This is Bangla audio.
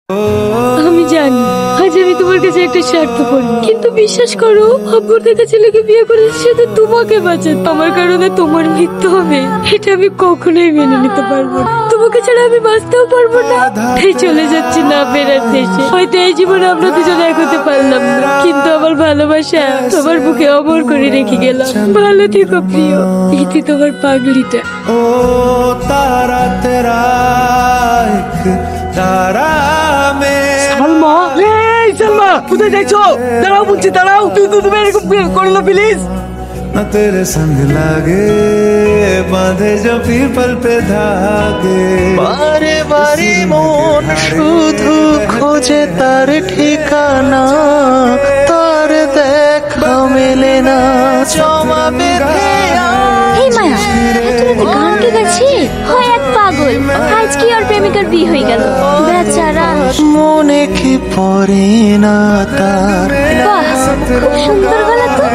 আমি জানি আজ আমি তোমার কাছে একটা স্বার্থপর, কিন্তু বিশ্বাস করো আব্বুর দেখা ছেলেকে বিয়ে করেছি শুধু তোমাকে বাঁচাতে। আমার কারণে তোমার মৃত্যু হবে এটা আমি কখনোই মেনে নিতে পারবো না। তোমাকে ছাড়া আমি বাঁচতেও পারবো না, তাই চলে যাচ্ছি না ফেরার দেশে। হয়তো এই জীবনে আমরা দুজনে এক হতে পারলাম না, কিন্তু আমার ভালোবাসা তোমার বুকে অমর করে রেখে গেলাম। ভালো থেকো প্রিয়, ইতি তোমার পাগলিটা। ओ तारा तेरा एक तारा में সালমা, এই সালমা কোথায় যাচ্ছো? দাঁড়াও বলছি, দাঁড়াও। তুমি এরকম করো না প্লিজ। न तेरे संग लागे बांधे जो पीपल पे धागे বারে বারে মন শুধু খোঁজে তার ঠিকানা, তার দেখা মেলে না জমা বেঁধে এই মায়া, এত রাতে গান কে গাছি? হয় এক পাগল, আজ কি ওর প্রেমিকার বিয়ে হয়ে গেল বেচারা। মনে কি পড়ে না তার। বাহ, খুব সুন্দর গলা তো।